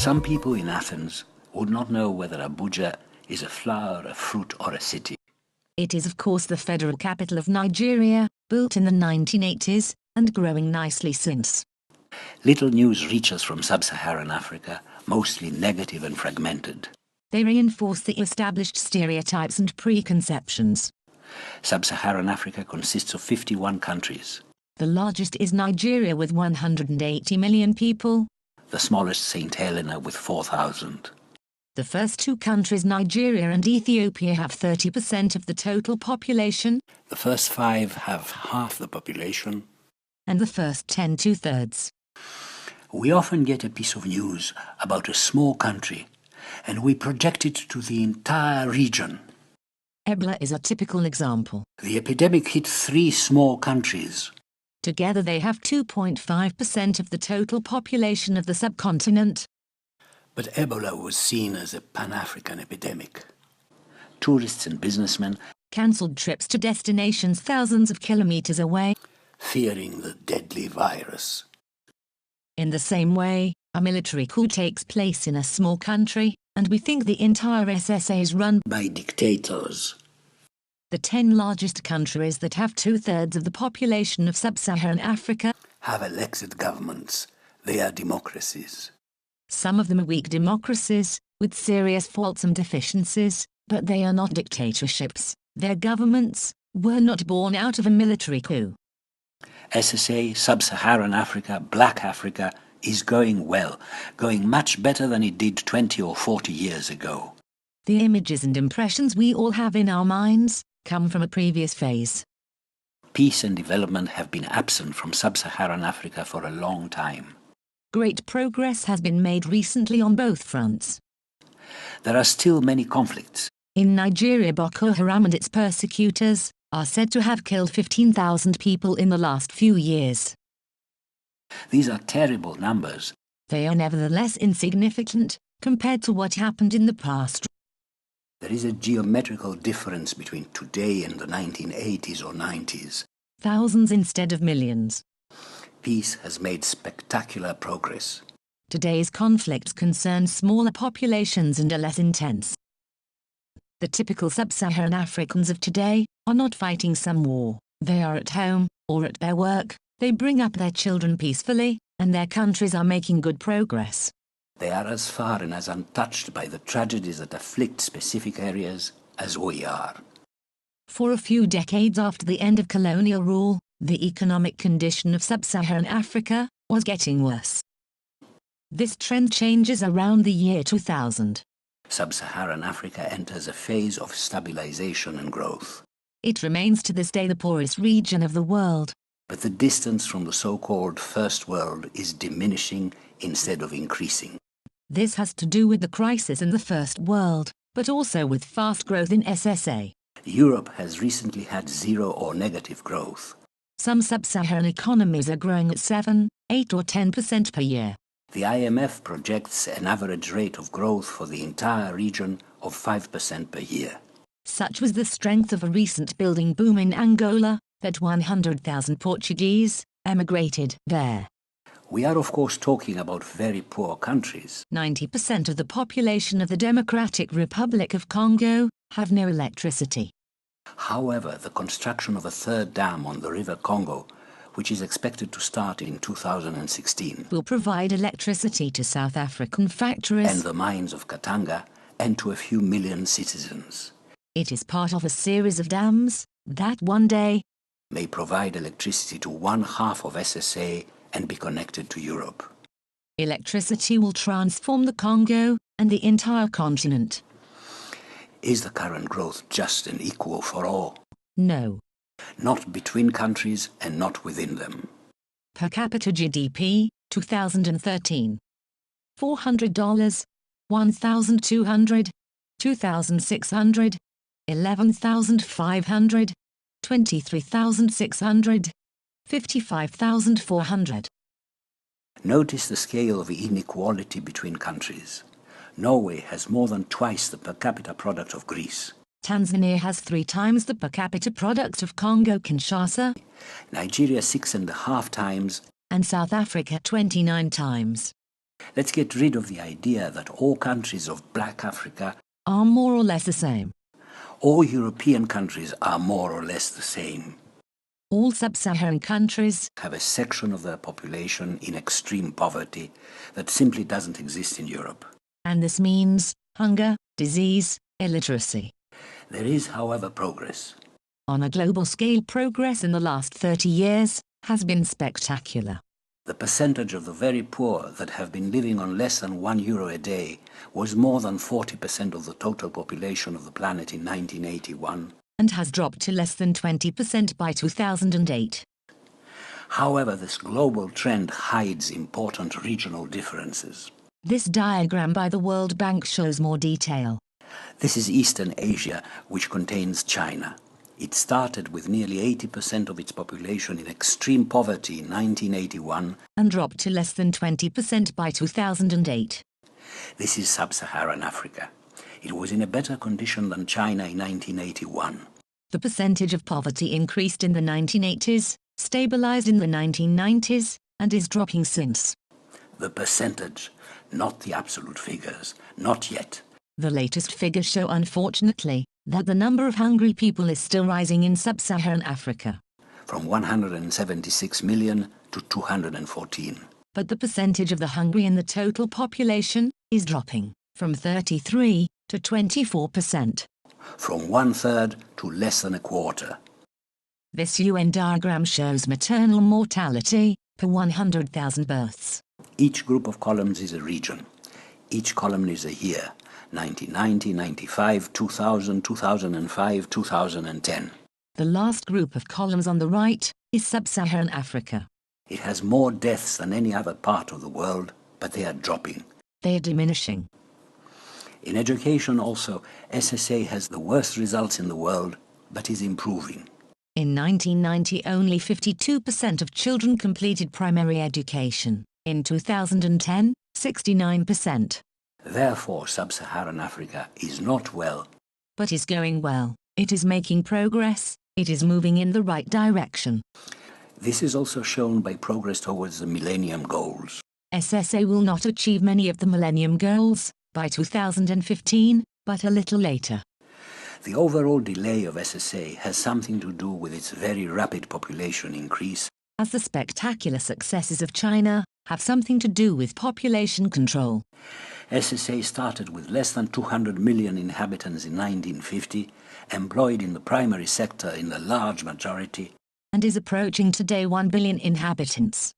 Some people in Athens would not know whether Abuja is a flower, a fruit, or a city. It is of course the federal capital of Nigeria, built in the 1980s, and growing nicely since. Little news reaches from Sub-Saharan Africa, mostly negative and fragmented. They reinforce the established stereotypes and preconceptions. Sub-Saharan Africa consists of 51 countries. The largest is Nigeria with 180 million people. The smallest St. Helena with 4,000. The first two countries, Nigeria and Ethiopia, have 30% of the total population. The first 5 have half the population. And the first 10 2/3. We often get a piece of news about a small country, and we project it to the entire region. Ebola is a typical example. The epidemic hit 3 small countries. Together they have 2.5% of the total population of the subcontinent. But Ebola was seen as a Pan-African epidemic. Tourists and businessmen cancelled trips to destinations thousands of kilometers away, fearing the deadly virus. In the same way, a military coup takes place in a small country, and we think the entire SSA is run by dictators. The 10 largest countries that have 2/3 of the population of Sub-Saharan Africa have elected governments. They are democracies. Some of them are weak democracies, with serious faults and deficiencies, but they are not dictatorships. Their governments were not born out of a military coup. SSA, Sub-Saharan Africa, Black Africa, is going well, going much better than it did 20 or 40 years ago. The images and impressions we all have in our minds come from a previous phase. Peace and development have been absent from Sub-Saharan Africa for a long time. Great progress has been made recently on both fronts. There are still many conflicts. In Nigeria, Boko Haram and its persecutors are said to have killed 15,000 people in the last few years. These are terrible numbers. They are nevertheless insignificant compared to what happened in the past. There is a geometrical difference between today and the 1980s or 90s. Thousands instead of millions. Peace has made spectacular progress. Today's conflicts concern smaller populations and are less intense. The typical Sub-Saharan Africans of today are not fighting some war. They are at home, or at their work, they bring up their children peacefully, and their countries are making good progress. They are as far and as untouched by the tragedies that afflict specific areas as we are. For a few decades after the end of colonial rule, the economic condition of Sub-Saharan Africa was getting worse. This trend changes around the year 2000. Sub-Saharan Africa enters a phase of stabilization and growth. It remains to this day the poorest region of the world. But the distance from the so-called First World is diminishing instead of increasing. This has to do with the crisis in the First World, but also with fast growth in SSA. Europe has recently had 0 or negative growth. Some Sub-Saharan economies are growing at 7, 8 or 10% per year. The IMF projects an average rate of growth for the entire region of 5% per year. Such was the strength of a recent building boom in Angola, that 100,000 Portuguese emigrated there. We are of course talking about very poor countries. 90% of the population of the Democratic Republic of Congo have no electricity. However, the construction of a 3rd dam on the River Congo, which is expected to start in 2016, will provide electricity to South African factories and the mines of Katanga and to a few million citizens. It is part of a series of dams that one day may provide electricity to 1/2 of SSA and be connected to Europe. Electricity will transform the Congo and the entire continent. Is the current growth just and equal for all? No. Not between countries and not within them. Per capita GDP, 2013. $400, 1,200, 2,600, 11,500, 23,600, 55,400. Notice the scale of inequality between countries. Norway has more than twice the per capita product of Greece. Tanzania has 3 times the per capita product of Congo-Kinshasa. Nigeria 6.5 times. And South Africa 29 times. Let's get rid of the idea that all countries of Black Africa, are more or less the same. all European countries are more or less the same. All sub-Saharan countries Have a section of their population in extreme poverty that simply doesn't exist in Europe. and this means hunger, disease, illiteracy. There is, however, progress. On a global scale, progress in the last 30 years has been spectacular. The percentage of the very poor that have been living on less than €1 a day was more than 40% of the total population of the planet in 1981. And has dropped to less than 20% by 2008. However, this global trend hides important regional differences. This diagram by the World Bank shows more detail. This is Eastern Asia, which contains China. It started with nearly 80% of its population in extreme poverty in 1981. And dropped to less than 20% by 2008. This is Sub-Saharan Africa. It was in a better condition than China in 1981. The percentage of poverty increased in the 1980s, stabilized in the 1990s, and is dropping since. The percentage, not the absolute figures, not yet. The latest figures show, unfortunately, that the number of hungry people is still rising in sub-Saharan Africa. From 176 million to 214. But the percentage of the hungry in the total population is dropping from 33 to 24%. From 1/3 to less than a quarter. This UN diagram shows maternal mortality per 100,000 births. Each group of columns is a region. Each column is a year. 1990, 95, 2000, 2005, 2010. The last group of columns on the right is Sub-Saharan Africa. It has more deaths than any other part of the world, but they are dropping. They are diminishing. In education also, SSA has the worst results in the world, but is improving. In 1990, only 52% of children completed primary education. In 2010, 69%. Therefore, Sub-Saharan Africa is not well. But is going well. It is making progress. It is moving in the right direction. This is also shown by progress towards the Millennium Goals. SSA will not achieve many of the Millennium Goals by 2015, but a little later. The overall delay of SSA has something to do with its very rapid population increase, as the spectacular successes of China have something to do with population control. SSA started with less than 200 million inhabitants in 1950, employed in the primary sector in the large majority, and is approaching today 1 billion inhabitants.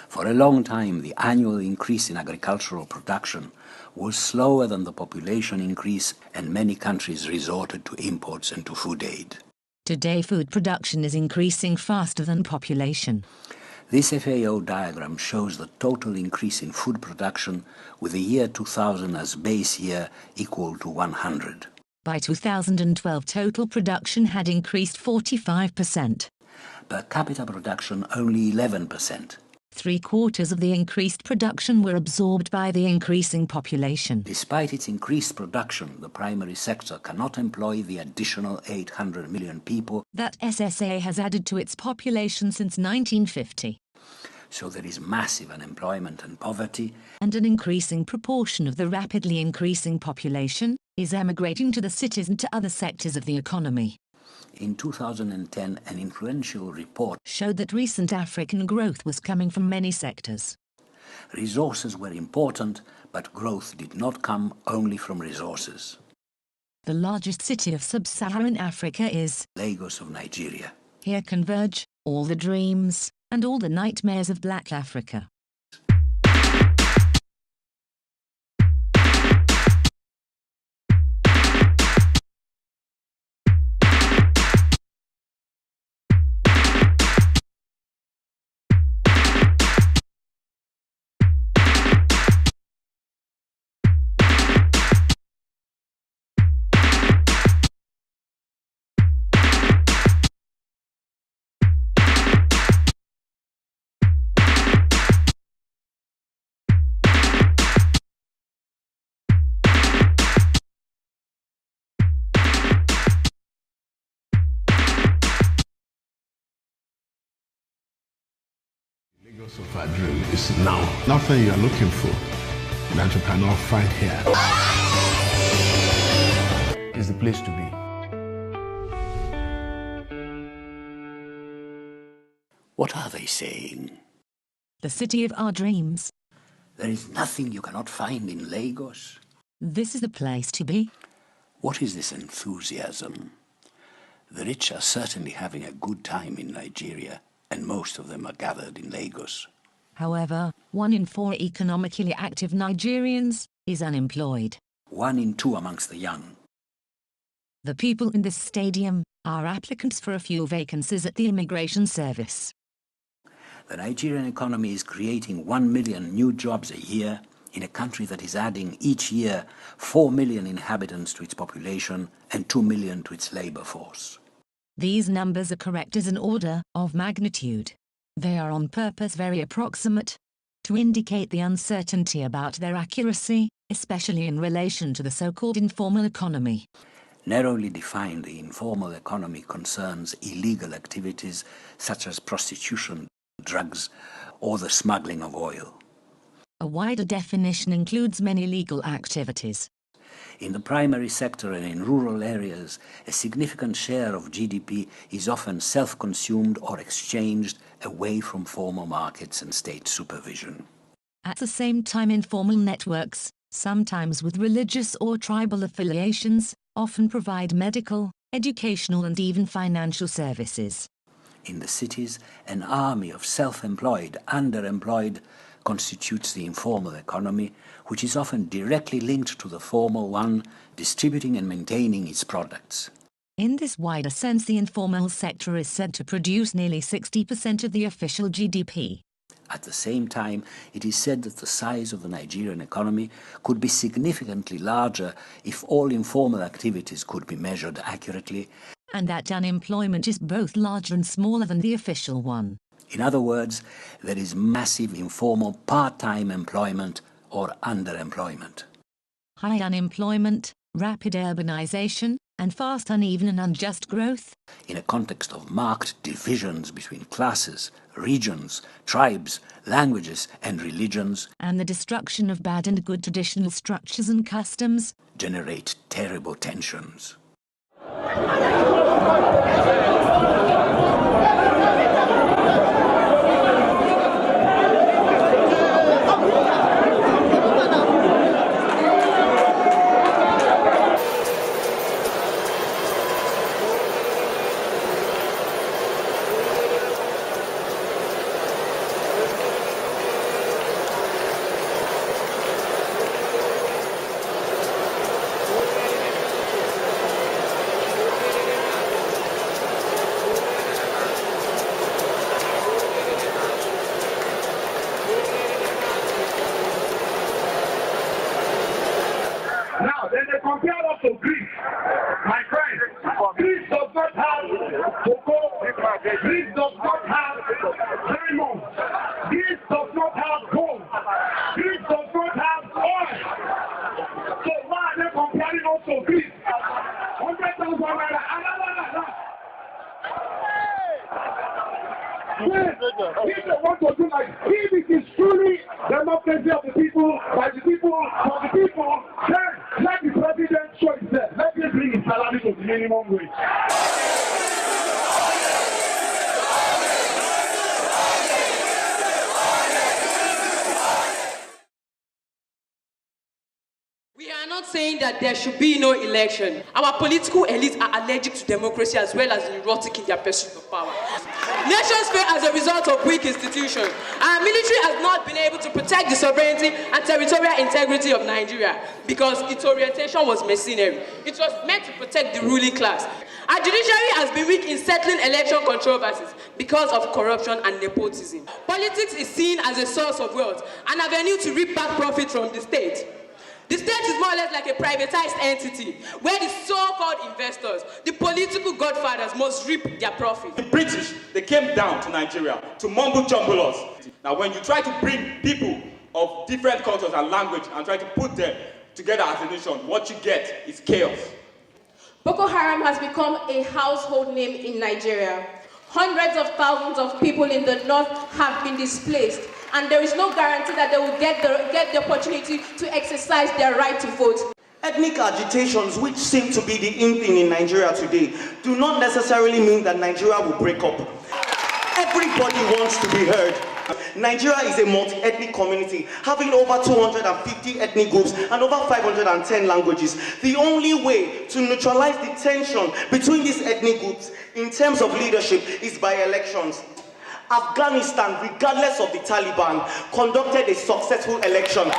For a long time, the annual increase in agricultural production was slower than the population increase, and many countries resorted to imports and to food aid. Today, food production is increasing faster than population. This FAO diagram shows the total increase in food production with the year 2000 as base year equal to 100. By 2012, total production had increased 45%. Per capita production only 11%. 3/4 of the increased production were absorbed by the increasing population. Despite its increased production, the primary sector cannot employ the additional 800 million people that SSA has added to its population since 1950. So there is massive unemployment and poverty, and an increasing proportion of the rapidly increasing population is emigrating to the cities and to other sectors of the economy. In 2010, an influential report showed that recent African growth was coming from many sectors. Resources were important, but growth did not come only from resources. The largest city of Sub-Saharan Africa is Lagos of Nigeria. Here converge all the dreams and all the nightmares of Black Africa. Lagos of our dream is now. Nothing you're looking for that you cannot find here. Is the place to be. What are they saying? The city of our dreams. There is nothing you cannot find in Lagos. This is the place to be. What is this enthusiasm? The rich are certainly having a good time in Nigeria, and most of them are gathered in Lagos. However, 1 in 4 economically active Nigerians is unemployed. 1 in 2 amongst the young. The people in this stadium are applicants for a few vacancies at the immigration service. The Nigerian economy is creating 1 million new jobs a year in a country that is adding each year 4 million inhabitants to its population and 2 million to its labor force. These numbers are correct as an order of magnitude. They are on purpose very approximate to indicate the uncertainty about their accuracy, especially in relation to the so-called informal economy. Narrowly defined, the informal economy concerns illegal activities such as prostitution, drugs, or the smuggling of oil. A wider definition includes many legal activities. In the primary sector and in rural areas, a significant share of GDP is often self-consumed or exchanged away from formal markets and state supervision. At the same time, informal networks, sometimes with religious or tribal affiliations, often provide medical, educational and even financial services. In the cities, an army of self-employed, underemployed constitutes the informal economy, which is often directly linked to the formal one, distributing and maintaining its products. In this wider sense, the informal sector is said to produce nearly 60% of the official GDP. At the same time, it is said that the size of the Nigerian economy could be significantly larger if all informal activities could be measured accurately, and that unemployment is both larger and smaller than the official one. In other words, there is massive informal part-time employment or underemployment. High unemployment, rapid urbanization, and fast, uneven and unjust growth. In a context of marked divisions between classes, regions, tribes, languages and religions, and the destruction of bad and good traditional structures and customs, generate terrible tensions. Now, then they compare us to Greece. My friend, Greece does not have cocoa. Greece does not have diamonds. Greece does not have gold. Greece does not have oil. So why are they comparing us to Greece? 100,000 naira. If they want to do like, if it is truly democracy of the people, by the people, for the people, then let the president show himself. Let him bring his salary to the minimum wage. We are not saying that there should be no election. Our political elites are allergic to democracy as well as neurotic in their pursuit of power. Nations fail as a result of weak institutions. Our military has not been able to protect the sovereignty and territorial integrity of Nigeria because its orientation was mercenary. It was meant to protect the ruling class. Our judiciary has been weak in settling election controversies because of corruption and nepotism. Politics is seen as a source of wealth, an avenue to reap back profit from the state. The state is more or less like a privatized entity where the so-called investors, the political godfathers, must reap their profit. The British, they came down to Nigeria to mumble-jumble us. Now, when you try to bring people of different cultures and language and try to put them together as a nation, what you get is chaos. Boko Haram has become a household name in Nigeria. Hundreds of thousands of people in the north have been displaced, and there is no guarantee that they will get the opportunity to exercise their right to vote. Ethnic agitations, which seem to be the in thing in Nigeria today, do not necessarily mean that Nigeria will break up. Everybody wants to be heard. Nigeria is a multi-ethnic community, having over 250 ethnic groups and over 510 languages. The only way to neutralize the tension between these ethnic groups in terms of leadership is by elections. Afghanistan, regardless of the Taliban, conducted a successful election.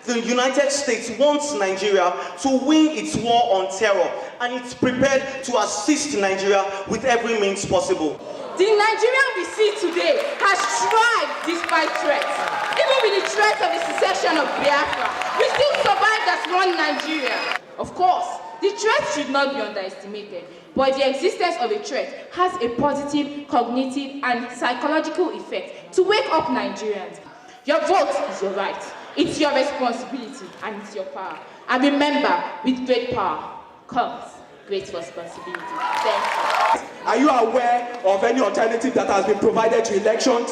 The United States wants Nigeria to win its war on terror, and it's prepared to assist Nigeria with every means possible. The Nigerian we see today has thrived despite threats. Even with the threat of the secession of Biafra, we still survived as one Nigeria. Of course, the threat should not be underestimated, but the existence of a threat has a positive cognitive and psychological effect to wake up Nigerians. Your vote is your right, it's your responsibility, and it's your power. And remember, with great power comes great responsibility. Thank you. Are you aware of any alternative that has been provided to elections?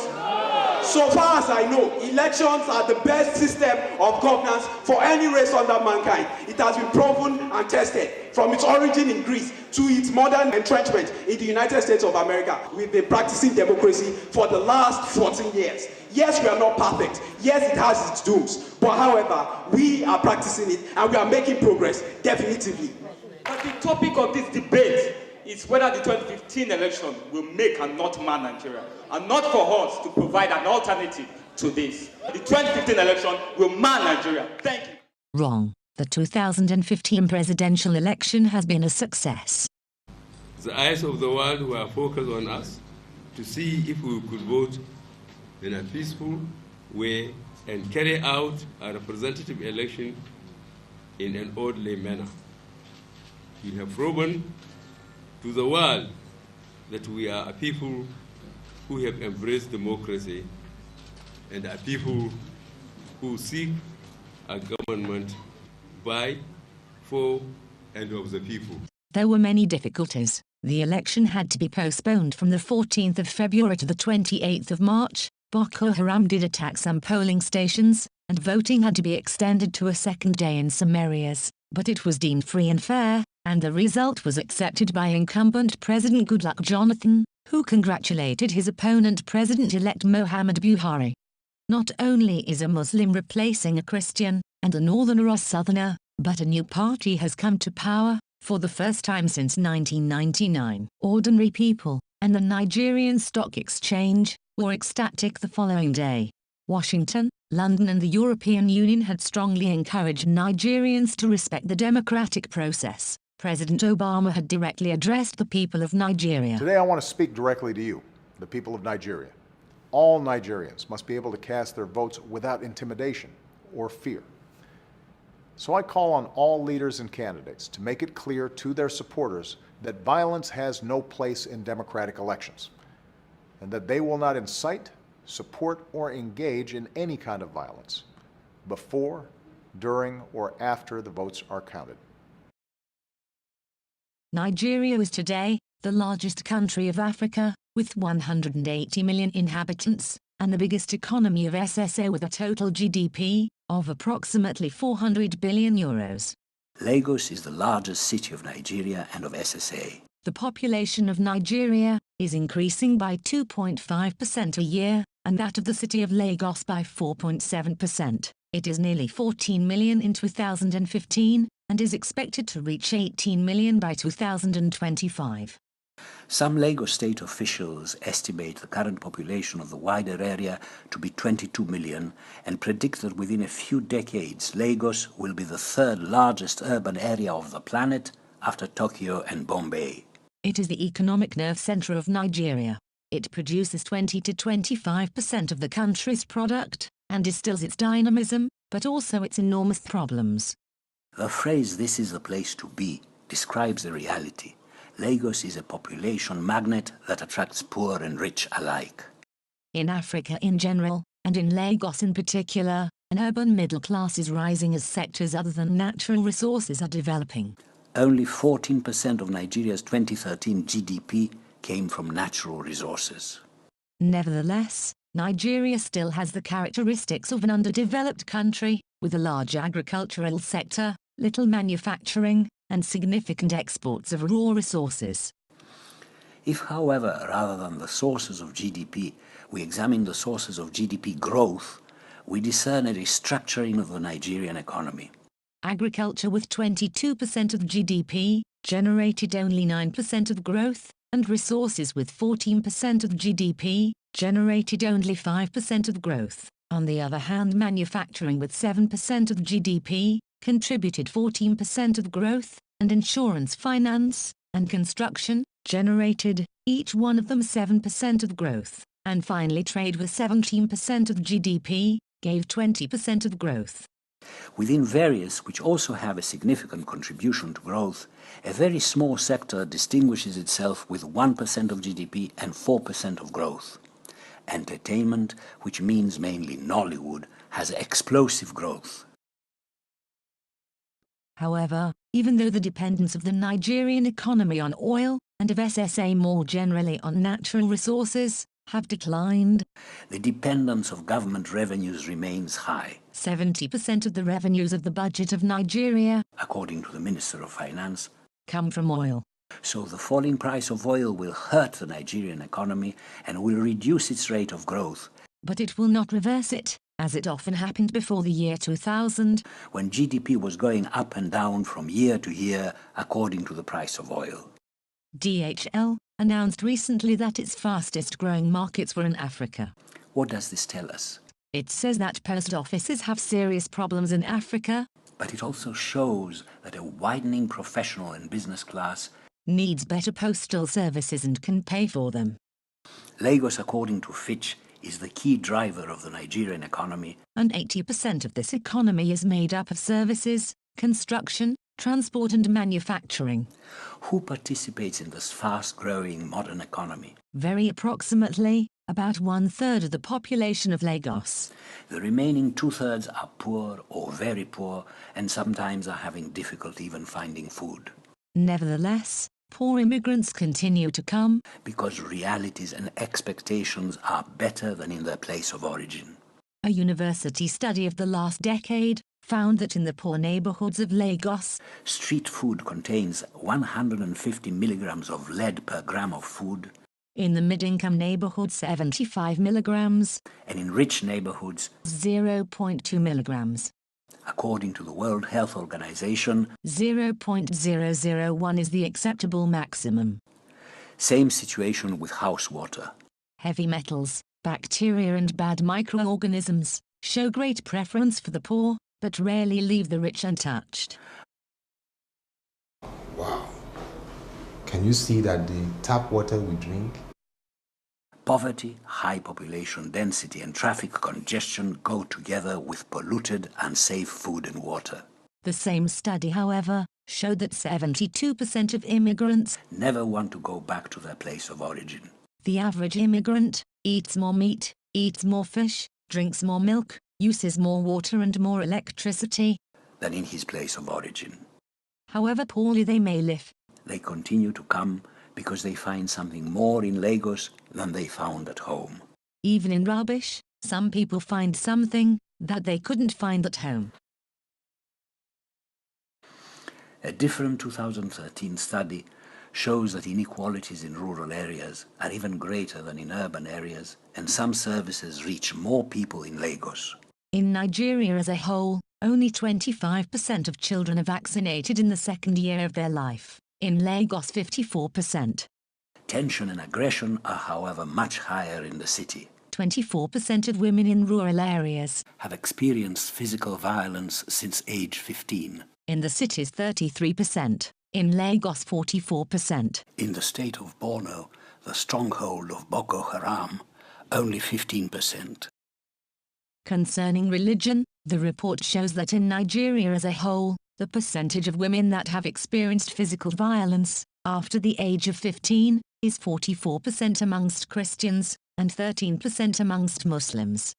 So far as I know, elections are the best system of governance for any race under mankind. It has been proven and tested from its origin in Greece to its modern entrenchment in the United States of America. We've been practicing democracy for the last 14 years. Yes, we are not perfect. Yes, it has its dooms. But however, we are practicing it and we are making progress, definitively. But the topic of this debate is whether the 2015 election will make and not mar Nigeria, and not for us to provide an alternative to this. The 2015 election will mar Nigeria. Thank you. Wrong. The 2015 presidential election has been a success. The eyes of the world were focused on us to see if we could vote in a peaceful way and carry out a representative election in an orderly manner. We have proven to the world that we are a people who have embraced democracy and a people who seek a government by, for, and of the people. There were many difficulties. The election had to be postponed from the 14th of February to the 28th of March. Boko Haram did attack some polling stations, and voting had to be extended to a second day in some areas, but it was deemed free and fair, and the result was accepted by incumbent President Goodluck Jonathan, who congratulated his opponent President-elect Muhammad Buhari. Not only is a Muslim replacing a Christian, and a northerner a southerner, but a new party has come to power, for the first time since 1999. Ordinary people, and the Nigerian Stock Exchange, were ecstatic the following day. Washington, London and the European Union had strongly encouraged Nigerians to respect the democratic process. President Obama had directly addressed the people of Nigeria. Today I want to speak directly to you, the people of Nigeria. All Nigerians must be able to cast their votes without intimidation or fear. So I call on all leaders and candidates to make it clear to their supporters that violence has no place in democratic elections, and that they will not incite, support, or engage in any kind of violence before, during, or after the votes are counted. Nigeria is today the largest country of Africa, with 180 million inhabitants, and the biggest economy of SSA with a total GDP of approximately 400 billion euros. Lagos is the largest city of Nigeria and of SSA. The population of Nigeria is increasing by 2.5% a year, and that of the city of Lagos by 4.7%. It is nearly 14 million in 2015, and is expected to reach 18 million by 2025. Some Lagos state officials estimate the current population of the wider area to be 22 million and predict that within a few decades Lagos will be the third largest urban area of the planet after Tokyo and Bombay. It is the economic nerve center of Nigeria. It produces 20 to 25% of the country's product and distills its dynamism, but also its enormous problems. The phrase "this is the place to be" describes the reality. Lagos is a population magnet that attracts poor and rich alike. In Africa in general, and in Lagos in particular, an urban middle class is rising as sectors other than natural resources are developing. Only 14% of Nigeria's 2013 GDP came from natural resources. Nevertheless, Nigeria still has the characteristics of an underdeveloped country, with a large agricultural sector, little manufacturing, and significant exports of raw resources. If, however, rather than the sources of GDP, we examine the sources of GDP growth, we discern a restructuring of the Nigerian economy. Agriculture, with 22% of GDP, generated only 9% of growth, and resources with 14% of GDP, generated only 5% of growth. On the other hand, manufacturing, with 7% of GDP, contributed 14% of growth, and insurance, finance, and construction generated, each one of them, 7% of growth. And finally, trade, with 17% of GDP, gave 20% of growth. Within various, which also have a significant contribution to growth, a very small sector distinguishes itself with 1% of GDP and 4% of growth. Entertainment, which means mainly Nollywood, has explosive growth. However, even though the dependence of the Nigerian economy on oil, and of SSA more generally on natural resources, have declined, the dependence of government revenues remains high. 70% of the revenues of the budget of Nigeria, according to the Minister of Finance, come from oil. So the falling price of oil will hurt the Nigerian economy and will reduce its rate of growth. But it will not reverse it, as it often happened before the year 2000, when GDP was going up and down from year to year according to the price of oil. DHL announced recently that its fastest growing markets were in Africa. What does this tell us? It says that post offices have serious problems in Africa, but it also shows that a widening professional and business class needs better postal services and can pay for them. Lagos, according to Fitch, is the key driver of the Nigerian economy, and 80% of this economy is made up of services, construction, transport and manufacturing. Who participates in this fast-growing modern economy? Very approximately, about 1/3 of the population of Lagos. The remaining 2/3 are poor or very poor, and sometimes are having difficulty even finding food. Nevertheless, poor immigrants continue to come, because realities and expectations are better than in their place of origin. A university study of the last decade found that in the poor neighborhoods of Lagos, street food contains 150 milligrams of lead per gram of food. In the mid-income neighborhoods, 75 milligrams. And in rich neighborhoods, 0.2 milligrams. According to the World Health Organization, 0.001 is the acceptable maximum. Same situation with house water. Heavy metals, bacteria and bad microorganisms show great preference for the poor, but rarely leave the rich untouched. Wow. Can you see that the tap water we drink? Poverty, high population density and traffic congestion go together with polluted, unsafe food and water. The same study, however, showed that 72% of immigrants never want to go back to their place of origin. The average immigrant eats more meat, eats more fish, drinks more milk, uses more water and more electricity than in his place of origin. However poorly they may live, they continue to come because they find something more in Lagos than they found at home. Even in rubbish, some people find something that they couldn't find at home. A different 2013 study shows that inequalities in rural areas are even greater than in urban areas, and some services reach more people in Lagos. In Nigeria as a whole, only 25% of children are vaccinated in the second year of their life. In Lagos, 54%. Tension and aggression are, however, much higher in the city. 24% of women in rural areas have experienced physical violence since age 15. In the cities, 33%. In Lagos, 44%. In the state of Borno, the stronghold of Boko Haram, only 15%. Concerning religion, the report shows that in Nigeria as a whole, the percentage of women that have experienced physical violence after the age of 15 is 44% amongst Christians and 13% amongst Muslims.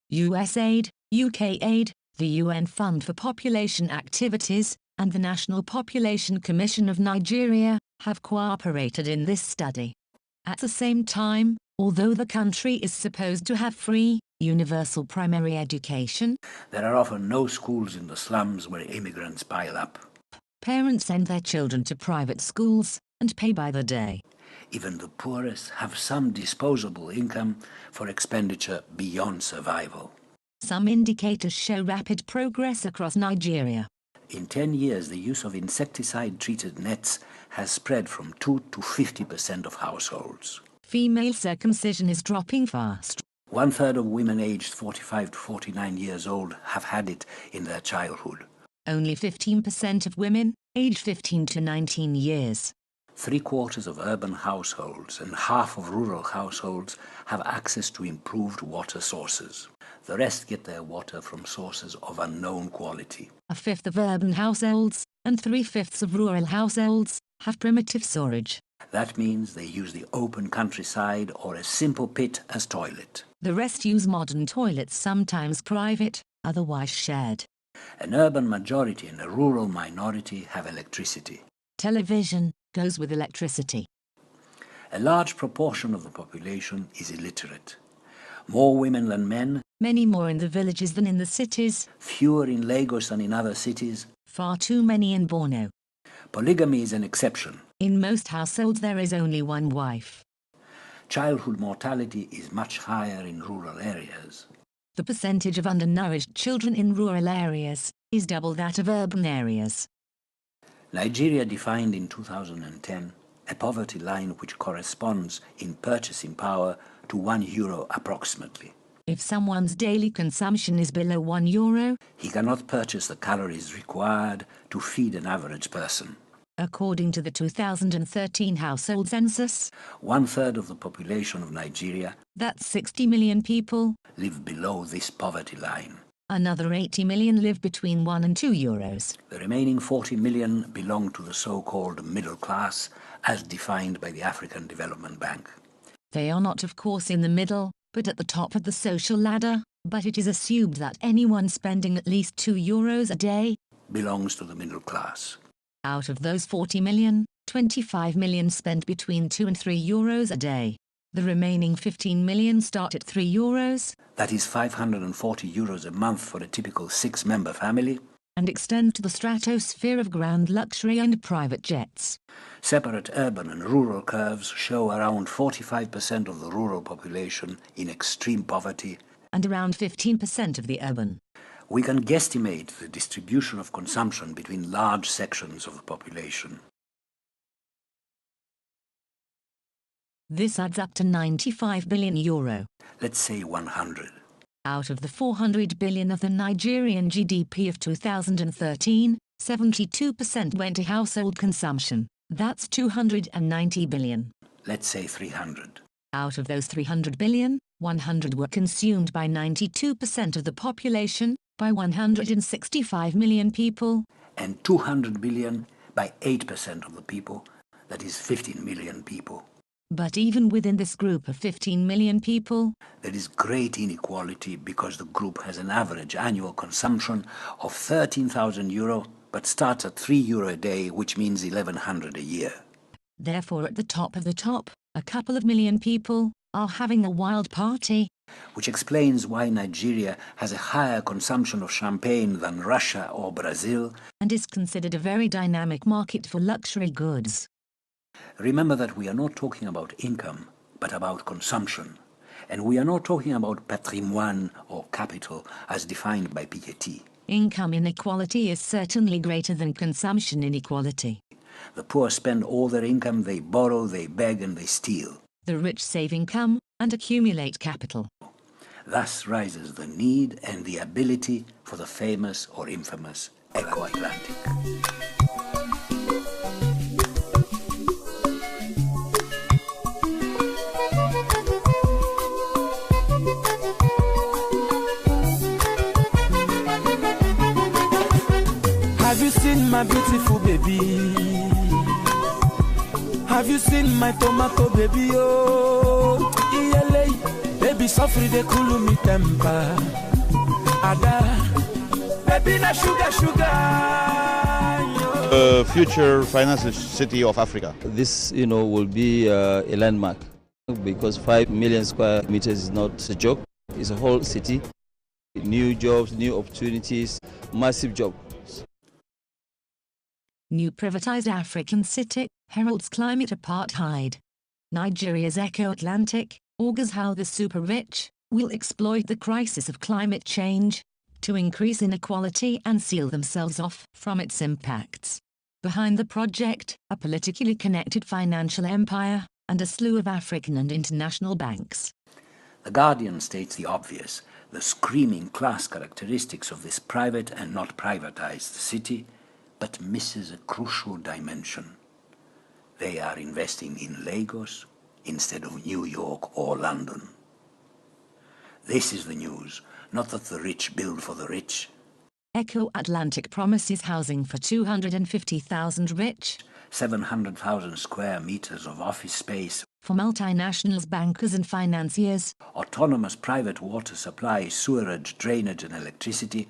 US aid, UK aid, the UN Fund for Population Activities, and the National Population Commission of Nigeria have cooperated in this study. At the same time, although the country is supposed to have free, universal primary education, there are often no schools in the slums where immigrants pile up. Parents send their children to private schools and pay by the day. Even the poorest have some disposable income for expenditure beyond survival. Some indicators show rapid progress across Nigeria. In 10 years, the use of insecticide-treated nets has spread from 2 to 50% of households. Female circumcision is dropping fast. 1/3 of women aged 45 to 49 years old have had it in their childhood. Only 15% of women, aged 15 to 19 years. 3/4 of urban households and half of rural households have access to improved water sources. The rest get their water from sources of unknown quality. 1/5 of urban households and 3/5 of rural households have primitive storage. That means they use the open countryside or a simple pit as toilet. The rest use modern toilets, sometimes private, otherwise shared. An urban majority and a rural minority have electricity. Television goes with electricity. A large proportion of the population is illiterate. More women than men. Many more in the villages than in the cities. Fewer in Lagos than in other cities. Far too many in Borno. Polygamy is an exception. In most households there is only one wife. Childhood mortality is much higher in rural areas. The percentage of undernourished children in rural areas is double that of urban areas. Nigeria defined in 2010 a poverty line which corresponds in purchasing power to €1 approximately. If someone's daily consumption is below €1, he cannot purchase the calories required to feed an average person. According to the 2013 household census, 1/3 of the population of Nigeria, that's 60 million people, live below this poverty line. Another 80 million live between €1 and €2. The remaining 40 million belong to the so-called middle class, as defined by the African Development Bank. They are not, of course, in the middle, but at the top of the social ladder, but it is assumed that anyone spending at least €2 a day belongs to the middle class. Out of those 40 million, 25 million spend between €2 and €3 a day. The remaining 15 million start at €3. That is €540 a month for a typical 6-member family. And extend to the stratosphere of grand luxury and private jets. Separate urban and rural curves show around 45% of the rural population in extreme poverty and around 15% of the urban. We can guesstimate the distribution of consumption between large sections of the population. This adds up to €95 billion. Let's say 100. Out of the 400 billion of the Nigerian GDP of 2013, 72% went to household consumption. That's 290 billion. Let's say 300. Out of those 300 billion, 100 were consumed by 92% of the population, by 165 million people. And 200 billion by 8% of the people, that is 15 million people. But even within this group of 15 million people, there is great inequality because the group has an average annual consumption of €13,000 but starts at €3 a day, which means 1,100 a year. Therefore, at the top of the top, a couple of million people are having a wild party. Which explains why Nigeria has a higher consumption of champagne than Russia or Brazil, and is considered a very dynamic market for luxury goods. Remember that we are not talking about income, but about consumption. And we are not talking about patrimoine or capital as defined by Piketty. Income inequality is certainly greater than consumption inequality. The poor spend all their income, they borrow, they beg, and they steal. The rich save income and accumulate capital. Thus rises the need and the ability for the famous or infamous Eco-Atlantic. Have you seen my beautiful baby? Have you seen my tomato baby? Oh, baby, suffer they cool me temper. Ada, baby na sugar future financial city of Africa. This, will be a landmark because 5 million square meters is not a joke. It's a whole city. New jobs, new opportunities, massive jobs. New privatized African city heralds climate apartheid. Nigeria's Echo Atlantic augurs how the super-rich will exploit the crisis of climate change to increase inequality and seal themselves off from its impacts. Behind the project, a politically connected financial empire and a slew of African and international banks. The Guardian states the obvious, the screaming class characteristics of this private and not privatized city, but misses a crucial dimension. They are investing in Lagos instead of New York or London. This is the news, not that the rich build for the rich. Echo Atlantic promises housing for 250,000 rich, 700,000 square meters of office space for multinationals, bankers and financiers, autonomous private water supply, sewerage, drainage and electricity,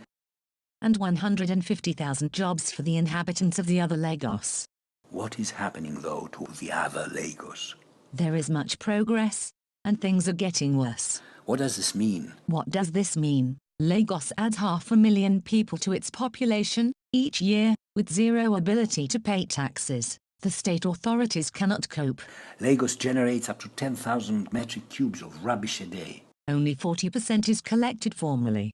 and 150,000 jobs for the inhabitants of the other Lagos. What is happening, though, to the other Lagos? There is much progress, and things are getting worse. What does this mean? What does this mean? Lagos adds 500,000 people to its population each year, with zero ability to pay taxes. The state authorities cannot cope. Lagos generates up to 10,000 metric cubes of rubbish a day. Only 40% is collected formally.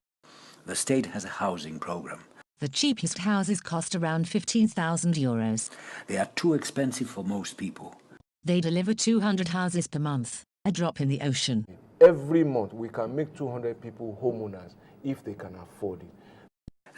The state has a housing program. The cheapest houses cost around €15,000. They are too expensive for most people. They deliver 200 houses per month, a drop in the ocean. Every month we can make 200 people homeowners if they can afford it.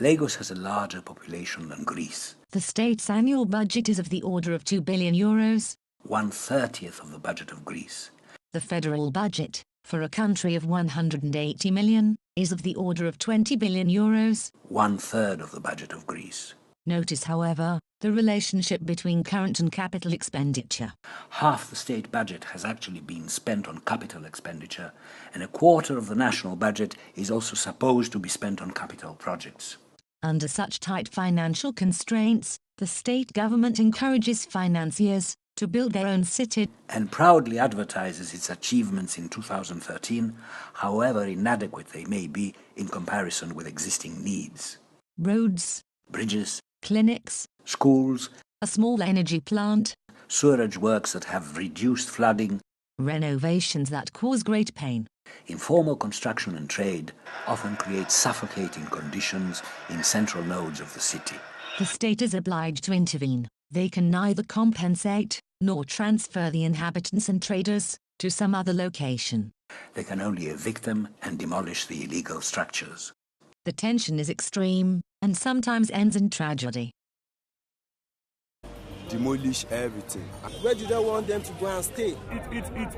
Lagos has a larger population than Greece. The state's annual budget is of the order of €2 billion. 1/30th of the budget of Greece. The federal budget, for a country of 180 million, is of the order of €20 billion. 1/3 of the budget of Greece. Notice, however, the relationship between current and capital expenditure. Half the state budget has actually been spent on capital expenditure, and a quarter of the national budget is also supposed to be spent on capital projects. Under such tight financial constraints, the state government encourages financiers to build their own city and proudly advertises its achievements in 2013, however inadequate they may be in comparison with existing needs. Roads, bridges, clinics, schools, a small energy plant, sewerage works that have reduced flooding, renovations that cause great pain. Informal construction and trade often create suffocating conditions in central nodes of the city. The state is obliged to intervene. They can neither compensate nor transfer the inhabitants and traders to some other location. They can only evict them and demolish the illegal structures. The tension is extreme and sometimes ends in tragedy. Demolish everything. Where do they want them to go and stay?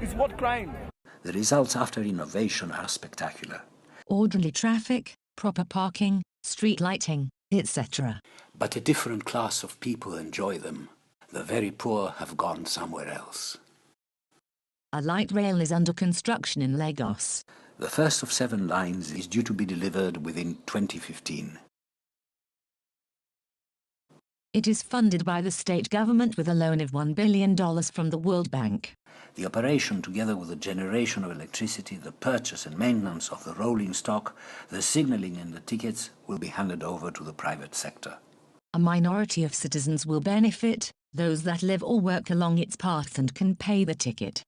It's what crime? The results after innovation are spectacular. Orderly traffic, proper parking, street lighting, etc. But a different class of people enjoy them. The very poor have gone somewhere else. A light rail is under construction in Lagos. The first of 7 lines is due to be delivered within 2015. It is funded by the state government with a loan of $1 billion from the World Bank. The operation, together with the generation of electricity, the purchase and maintenance of the rolling stock, the signalling and the tickets, will be handed over to the private sector. A minority of citizens will benefit, those that live or work along its paths and can pay the ticket.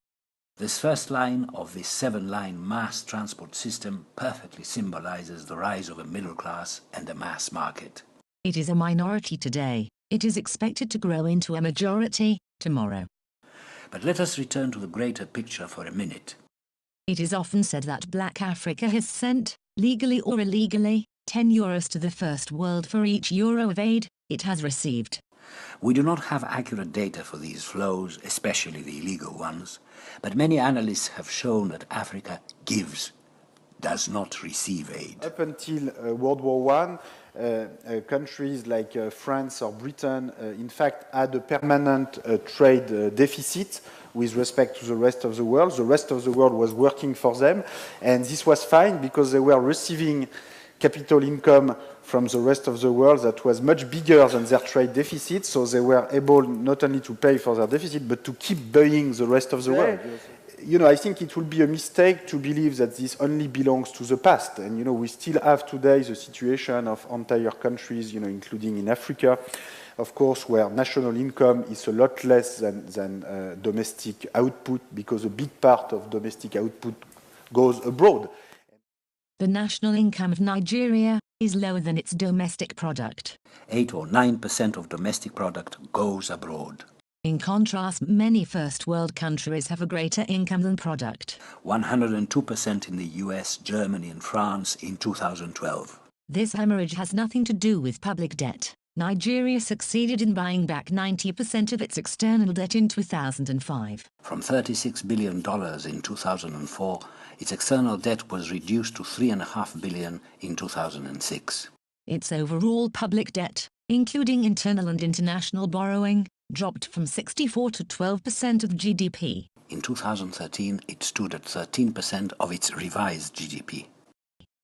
This first line of this 7-line mass transport system perfectly symbolizes the rise of a middle class and a mass market. It is a minority today. It is expected to grow into a majority tomorrow. But let us return to the greater picture for a minute. It is often said that Black Africa has sent, legally or illegally, €10 to the First World for each euro of aid it has received. We do not have accurate data for these flows, especially the illegal ones, but many analysts have shown that Africa gives, does not receive aid. Up until World War I, countries like France or Britain, in fact, had a permanent trade deficit with respect to the rest of the world. The rest of the world was working for them, and this was fine because they were receiving capital income from the rest of the world that was much bigger than their trade deficit, so they were able not only to pay for their deficit, but to keep buying the rest of the world. You know, I think it would be a mistake to believe that this only belongs to the past. And, you know, we still have today the situation of entire countries, you know, including in Africa, of course, where national income is a lot less than domestic output, because a big part of domestic output goes abroad. The national income of Nigeria is lower than its domestic product. 8 or 9% of domestic product goes abroad. In contrast, many first world countries have a greater income than product. 102% in the US, Germany and France in 2012. This hemorrhage has nothing to do with public debt. Nigeria succeeded in buying back 90% of its external debt in 2005. From $36 billion in 2004, its external debt was reduced to $3.5 billion in 2006. Its overall public debt, including internal and international borrowing, dropped from 64% to 12% of GDP. In 2013, it stood at 13% of its revised GDP.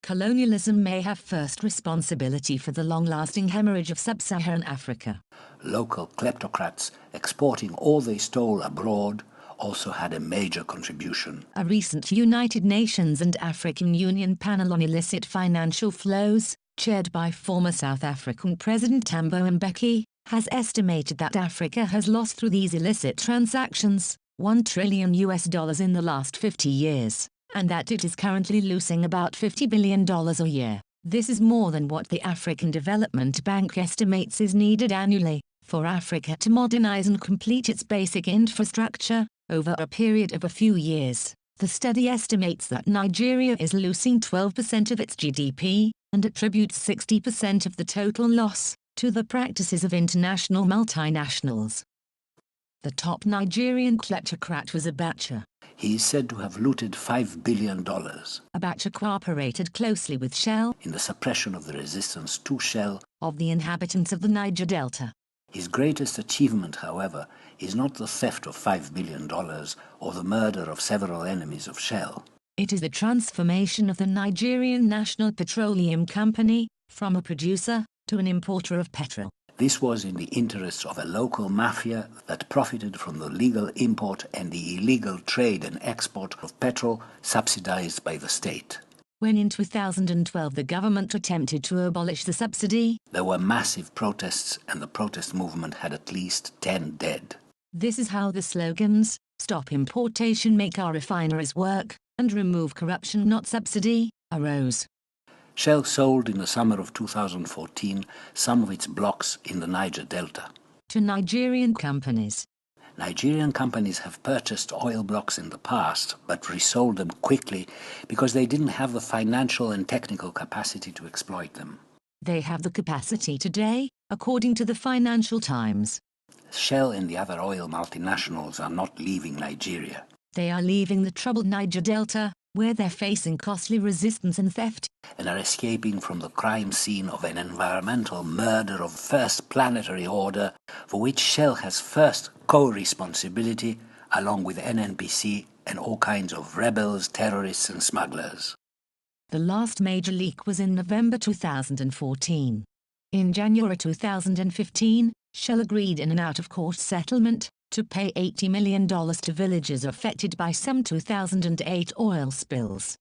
Colonialism may have first responsibility for the long-lasting hemorrhage of sub-Saharan Africa. Local kleptocrats exporting all they stole abroad also had a major contribution. A recent United Nations and African Union panel on illicit financial flows, chaired by former South African President Thabo Mbeki, has estimated that Africa has lost through these illicit transactions $1 trillion in the last 50 years. And that it is currently losing about $50 billion a year. This is more than what the African Development Bank estimates is needed annually for Africa to modernize and complete its basic infrastructure over a period of a few years. The study estimates that Nigeria is losing 12% of its GDP and attributes 60% of the total loss to the practices of international multinationals. The top Nigerian kleptocrat was Abacha. He is said to have looted $5 billion. Abacha cooperated closely with Shell in the suppression of the resistance to Shell of the inhabitants of the Niger Delta. His greatest achievement, however, is not the theft of $5 billion or the murder of several enemies of Shell. It is the transformation of the Nigerian National Petroleum Company from a producer to an importer of petrol. This was in the interests of a local mafia that profited from the legal import and the illegal trade and export of petrol subsidized by the state. When in 2012 the government attempted to abolish the subsidy, there were massive protests and the protest movement had at least 10 dead. This is how the slogans, "Stop importation, make our refineries work," and "Remove corruption, not subsidy," arose. Shell sold in the summer of 2014 some of its blocks in the Niger Delta to Nigerian companies. Nigerian companies have purchased oil blocks in the past, but resold them quickly because they didn't have the financial and technical capacity to exploit them. They have the capacity today, according to the Financial Times. Shell and the other oil multinationals are not leaving Nigeria. They are leaving the troubled Niger Delta, where they're facing costly resistance and theft, and are escaping from the crime scene of an environmental murder of first planetary order, for which Shell has first co-responsibility, along with NNPC and all kinds of rebels, terrorists and smugglers. The last major leak was in November 2014. In January 2015, Shell agreed in an out-of-court settlement to pay $80 million to villages affected by some 2008 oil spills.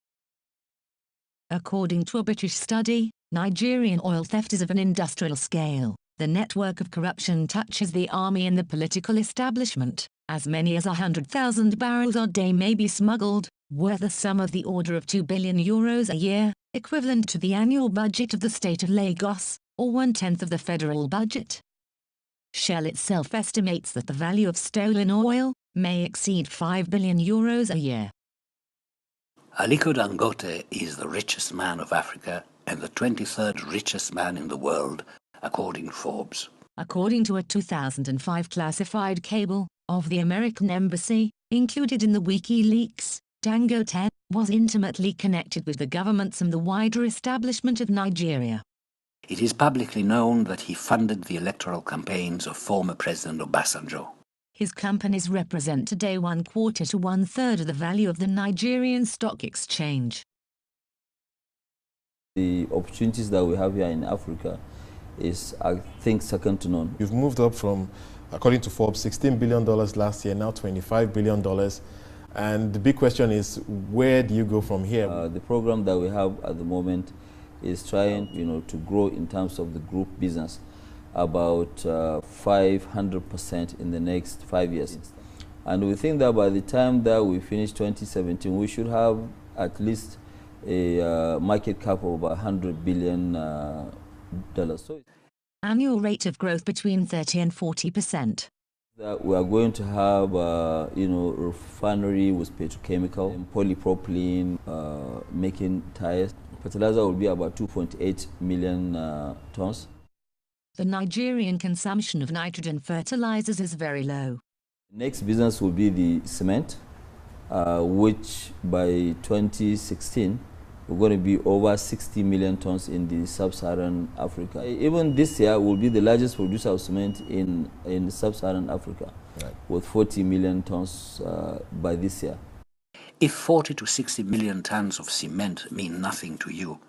According to a British study, Nigerian oil theft is of an industrial scale. The network of corruption touches the army and the political establishment. As many as 100,000 barrels a day may be smuggled, worth a sum of the order of €2 billion a year, equivalent to the annual budget of the state of Lagos, or 1/10 of the federal budget. Shell itself estimates that the value of stolen oil may exceed €5 billion a year. Aliko Dangote is the richest man of Africa and the 23rd richest man in the world, according to Forbes. According to a 2005 classified cable of the American Embassy, included in the WikiLeaks, Dangote was intimately connected with the governments and the wider establishment of Nigeria. It is publicly known that he funded the electoral campaigns of former President Obasanjo. His companies represent today 1/4 to 1/3 of the value of the Nigerian stock exchange. The opportunities that we have here in Africa is, I think, second to none. You've moved up from, according to Forbes, $16 billion last year, now $25 billion. And the big question is, where do you go from here? The program that we have at the moment is trying, to grow in terms of the group business about 500% in the next 5 years. And we think that by the time that we finish 2017, we should have at least a market cap of about $100 billion. So annual rate of growth between 30 and 40%. That we are going to have, refinery with petrochemical, and polypropylene, making tires. Fertilizer will be about 2.8 million tons. The Nigerian consumption of nitrogen fertilizers is very low. Next business will be the cement, which by 2016, we're going to be over 60 million tons in the Sub-Saharan Africa. Even this year, we'll be the largest producer of cement in Sub-Saharan Africa, right, with 40 million tons by this year. If 40 to 60 million tons of cement mean nothing to you,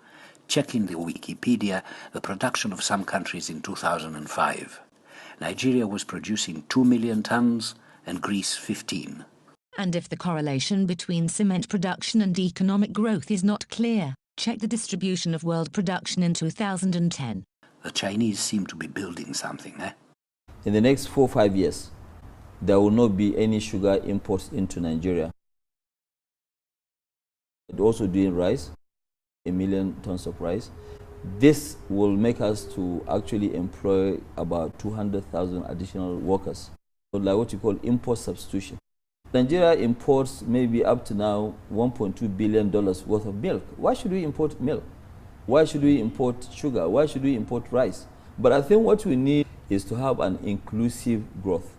check in the Wikipedia the production of some countries in 2005. Nigeria was producing 2 million tons and Greece 15. And if the correlation between cement production and economic growth is not clear, check the distribution of world production in 2010. The Chinese seem to be building something, eh? In the next 4 or 5 years, there will not be any sugar imports into Nigeria. We're also doing rice, 1 million tons of rice. This will make us to actually employ about 200,000 additional workers, like what you call import substitution. Nigeria imports maybe up to now $1.2 billion worth of milk. Why should we import milk? Why should we import sugar? Why should we import rice? But I think what we need is to have an inclusive growth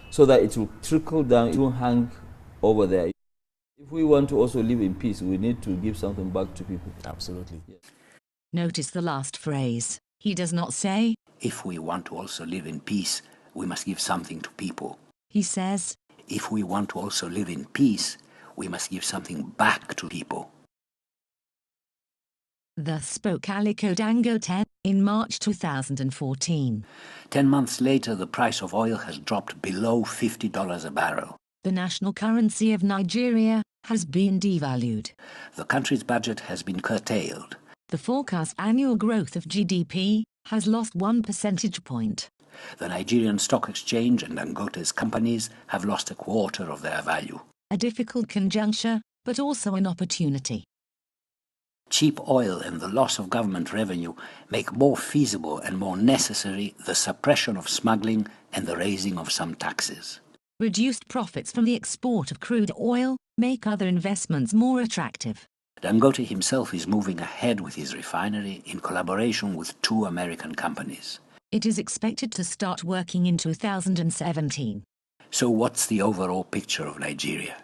so that it will trickle down, it won't hang over there. If we want to also live in peace, we need to give something back to people. Absolutely. Yes. Notice the last phrase. He does not say, if we want to also live in peace, we must give something to people. He says, if we want to also live in peace, we must give something back to people. Thus spoke Aliko Dangote in March 2014. 10 months later, the price of oil has dropped below $50 a barrel. The national currency of Nigeria has been devalued. The country's budget has been curtailed. The forecast annual growth of GDP has lost 1 percentage point. The Nigerian Stock Exchange and Dangote's companies have lost a quarter of their value. A difficult conjuncture, but also an opportunity. Cheap oil and the loss of government revenue make more feasible and more necessary the suppression of smuggling and the raising of some taxes. Reduced profits from the export of crude oil make other investments more attractive. Dangote himself is moving ahead with his refinery in collaboration with 2 American companies. It is expected to start working in 2017. So what's the overall picture of Nigeria?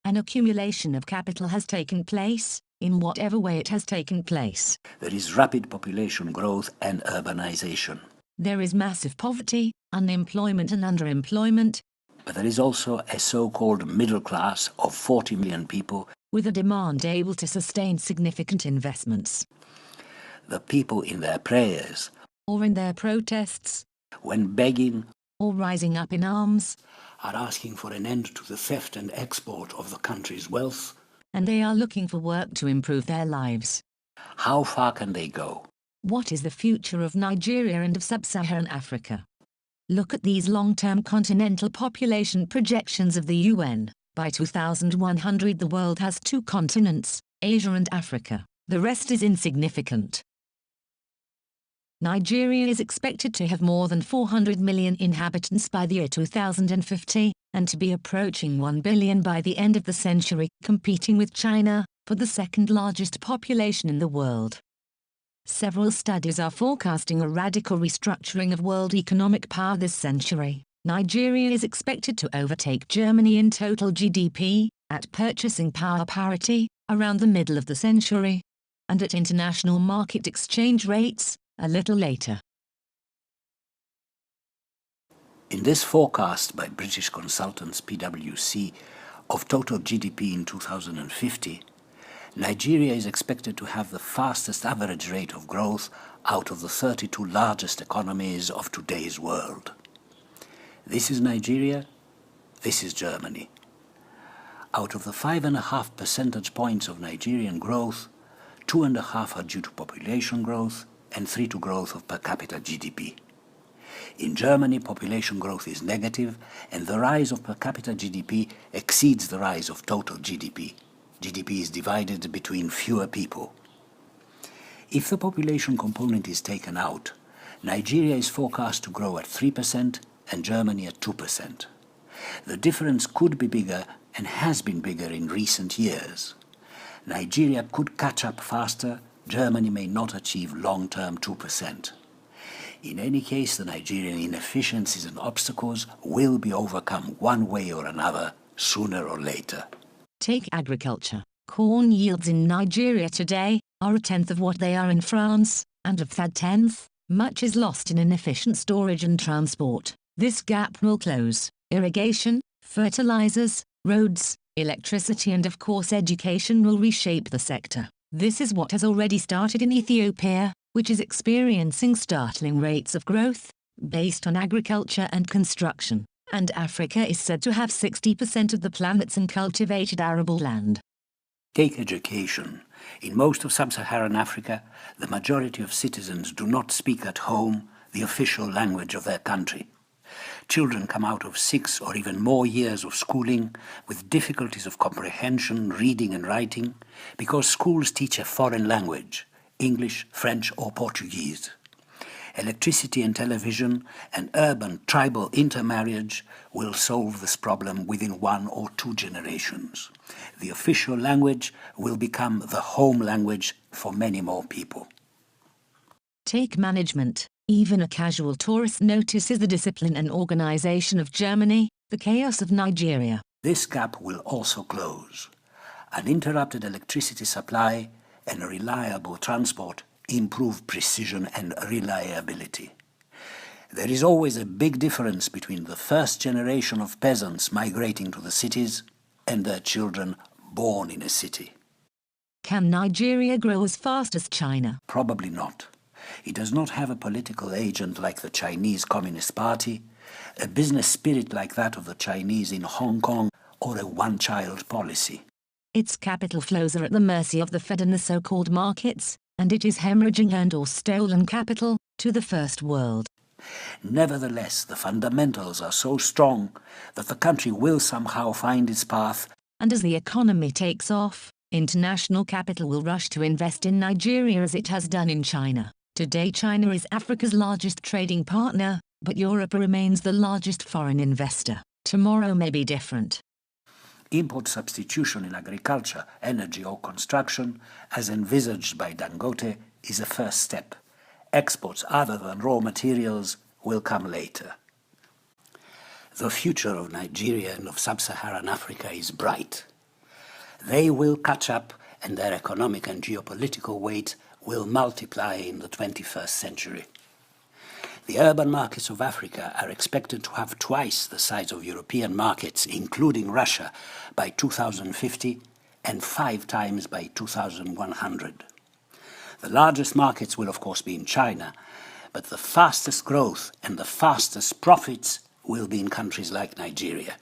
An accumulation of capital has taken place, in whatever way it has taken place. There is rapid population growth and urbanization. There is massive poverty, unemployment and underemployment. But there is also a so-called middle class of 40 million people with a demand able to sustain significant investments. The people in their prayers or in their protests, when begging or rising up in arms, are asking for an end to the theft and export of the country's wealth. And they are looking for work to improve their lives. How far can they go? What is the future of Nigeria and of Sub-Saharan Africa? Look at these long-term continental population projections of the UN. By 2100 the world has 2 continents, Asia and Africa. The rest is insignificant. Nigeria is expected to have more than 400 million inhabitants by the year 2050, and to be approaching 1 billion by the end of the century, competing with China for the second largest population in the world. Several studies are forecasting a radical restructuring of world economic power this century. Nigeria is expected to overtake Germany in total GDP, at purchasing power parity, around the middle of the century, and at international market exchange rates, a little later. In this forecast by British consultants PwC of total GDP in 2050, Nigeria is expected to have the fastest average rate of growth out of the 32 largest economies of today's world. This is Nigeria, this is Germany. Out of the 5.5 percentage points of Nigerian growth, 2.5 are due to population growth and 3 to growth of per capita GDP. In Germany, population growth is negative and the rise of per capita GDP exceeds the rise of total GDP. GDP is divided between fewer people. If the population component is taken out, Nigeria is forecast to grow at 3% and Germany at 2%. The difference could be bigger and has been bigger in recent years. Nigeria could catch up faster, Germany may not achieve long-term 2%. In any case, the Nigerian inefficiencies and obstacles will be overcome one way or another, sooner or later. Take agriculture. Corn yields in Nigeria today are a tenth of what they are in France, and of that tenth, much is lost in inefficient storage and transport. This gap will close. Irrigation, fertilizers, roads, electricity and of course education will reshape the sector. This is what has already started in Ethiopia, which is experiencing startling rates of growth, based on agriculture and construction, and Africa is said to have 60% of the planet's uncultivated arable land. Take education. In most of sub-Saharan Africa, the majority of citizens do not speak at home the official language of their country. Children come out of 6 or even more years of schooling with difficulties of comprehension, reading and writing, because schools teach a foreign language, English, French or Portuguese. Electricity and television and urban tribal intermarriage will solve this problem within 1 or 2 generations. The official language will become the home language for many more people. Take management. Even a casual tourist notices the discipline and organization of Germany, the chaos of Nigeria. This gap will also close. Uninterrupted electricity supply and reliable transport improve precision and reliability. There is always a big difference between the first generation of peasants migrating to the cities and their children born in a city. Can Nigeria grow as fast as China? Probably not. It does not have a political agent like the Chinese Communist Party, a business spirit like that of the Chinese in Hong Kong, or a one-child policy. Its capital flows are at the mercy of the Fed and the so-called markets, and it is hemorrhaging earned or stolen capital to the first world. Nevertheless, the fundamentals are so strong that the country will somehow find its path. And as the economy takes off, international capital will rush to invest in Nigeria as it has done in China. Today China is Africa's largest trading partner, but Europe remains the largest foreign investor. Tomorrow may be different. Import substitution in agriculture, energy or construction, as envisaged by Dangote, is a first step. Exports other than raw materials will come later. The future of Nigeria and of sub-Saharan Africa is bright. They will catch up and their economic and geopolitical weight will multiply in the 21st century. The urban markets of Africa are expected to have twice the size of European markets, including Russia, by 2050 and 5 times by 2100. The largest markets will of course be in China, but the fastest growth and the fastest profits will be in countries like Nigeria.